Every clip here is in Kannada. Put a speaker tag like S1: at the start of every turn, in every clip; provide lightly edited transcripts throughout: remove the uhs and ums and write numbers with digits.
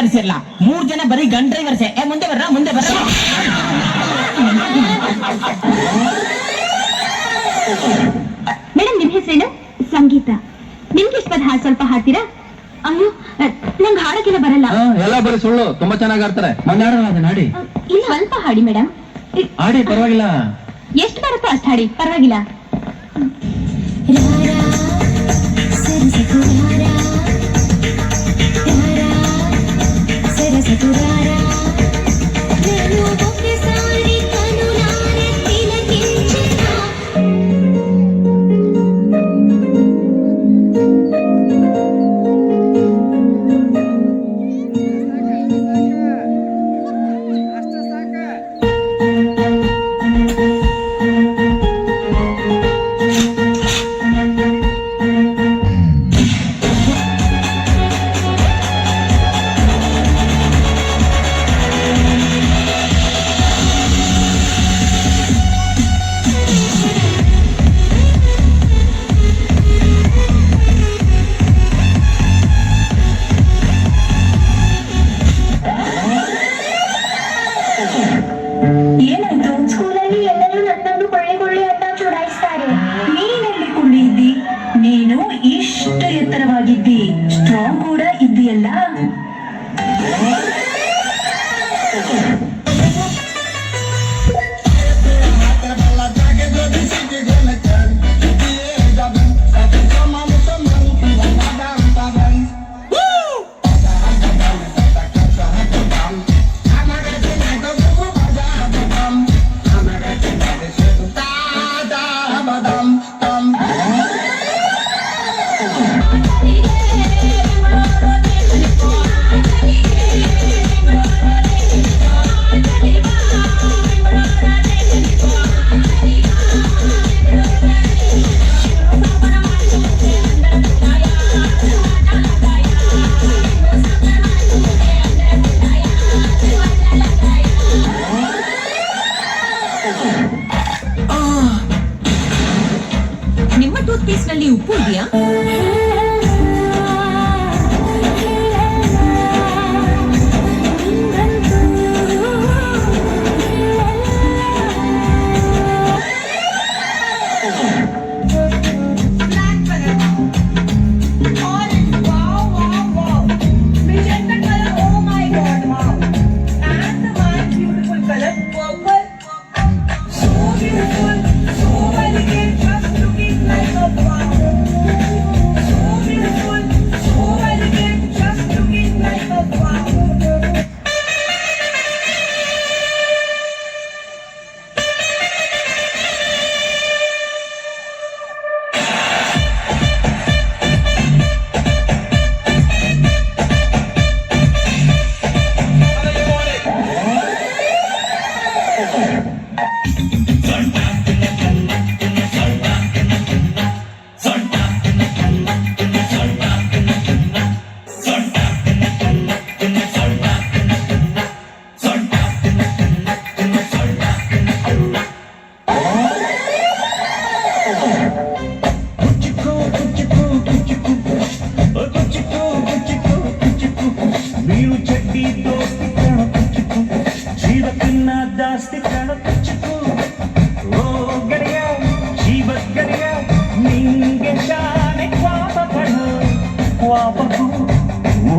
S1: ಡ್ರೈವರ್ಸ್ ಇರಲ್ಲ, 3 ಜನ ಬರೀ ಗನ್ ಡ್ರೈವರ್ಸ್. ಮುಂದೆ ಬರ್ರ
S2: ಮೇಡಮ್, ನಿಮ್ ಹೆಸರೇನು? ಸಂಗೀತ. ನಿಮ್ಗೆ ಇಷ್ಟ ಪದ ಸ್ವಲ್ಪ ಹಾಡ್ತೀರಾ? ಅಯ್ಯೋ, ನಂಗೆ ಹಾಡಕ್ಕೆಲ್ಲ ಬರಲ್ಲ.
S3: ಎಲ್ಲ ಬರೀ ಸುಳ್ಳು, ತುಂಬಾ ಚೆನ್ನಾಗಿ ಆಡ್ತಾರೆ.
S2: ಹಾಡಿ. ಇಲ್ಲ, ಸ್ವಲ್ಪ ಹಾಡಿ ಮೇಡಮ್.
S3: ಹಾಡಿ, ಪರವಾಗಿಲ್ಲ.
S2: ಎಷ್ಟು ಬರುತ್ತೋ ಅಷ್ಟು ಹಾಡಿ, ಪರವಾಗಿಲ್ಲ.
S4: ಏನಾಯ್ತು? ಸ್ಕೂಲಲ್ಲಿ ಎಲ್ಲರೂ ನನ್ನನ್ನು ಕೊಳ್ಳೆ ಅಂತ ಚುಡಾಯಿಸ್ತಾರೆ. ನೀನಲ್ಲಿ ಕುಳ್ಳಿದ್ದಿ, ನೀನು ಇಷ್ಟು ಎತ್ತರವಾಗಿದ್ದಿ, ಸ್ಟ್ರಾಂಗ್ ಕೂಡ ಇದ್ದೀಯಲ್ಲ.
S2: ನಿಮ್ಮ ಟೂತ್ ಪೇಸ್ಟ್ ನಲ್ಲಿ ಉಪ್ಪು ಇದೆಯಾ?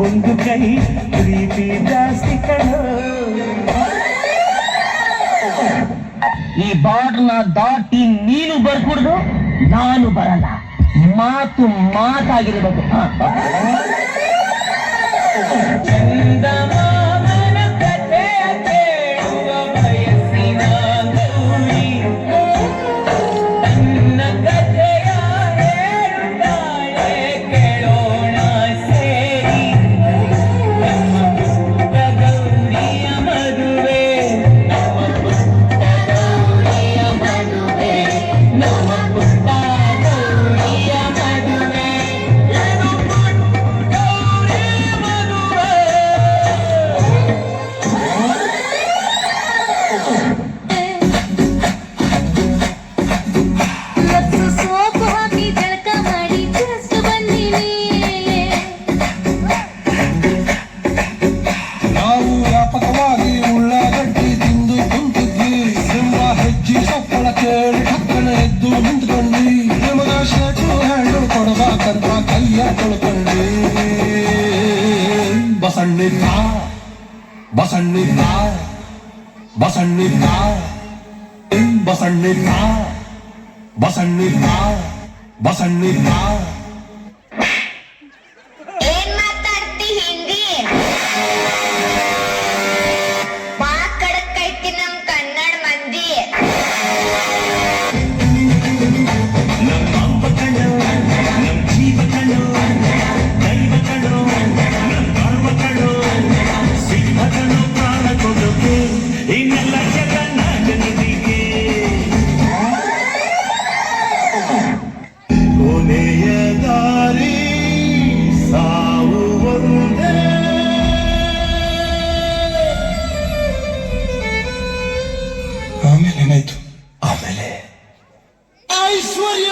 S5: ಒಂದು ಕೈ ಪ್ರೀತಿ ಜಾಸ್ತಿ ಕಣೋ.
S1: ಈ ಬಾರ್ಡ್ನ ದಾಟಿ ನೀನು ಬರ್ಕೂಡ್ದು, ನಾನು ಬರಲ್ಲ. ಮಾತು ಮಾತಾಗಿರ್ಬೇಕು.
S5: ಬಸಣ್ಣಿದ್ದ ಬಸಣ್ಣಿದ್ದ ಬಸಣ್ಣಿದ್ದ ಬಸಣ್ಣಿದ್ದ ಬಸಣ್ಣಿದ್ದ
S6: ಏನ್ ಮಾತಾಡ್ತಿ ಹಿಂದಿ ಮಾತಾಡಕ್ಕೈತಿ ನಮ್ ಕನ್ನಡ ಮಂದಿ
S5: ನಮ್ಮ ಅಮ್ಮ ಕಣ್ಣು ನಮ್ಮ ಜೀವ ಕಣ್ಣು ದೈವ ಕಣ್ಣು ನಮ್ಮ ಕರ್ಮ ಕಣ್ಣು ಸಿಂಹ ಕಣ್ಣು ಪ್ರಾಣ ಕೊಡೋಕೆ ಇನ್ನೆಲ್ಲ ಜಗನ್ನಾಥ ನದಿಗೆ ಕೊನೆಯ ದಾರಿ ಸಾವು ಒಂದೇ ಆಮೇಲೆ ಏನಾಯ್ತು ಆಮೇಲೆ ಐಶ್ವರ್ಯ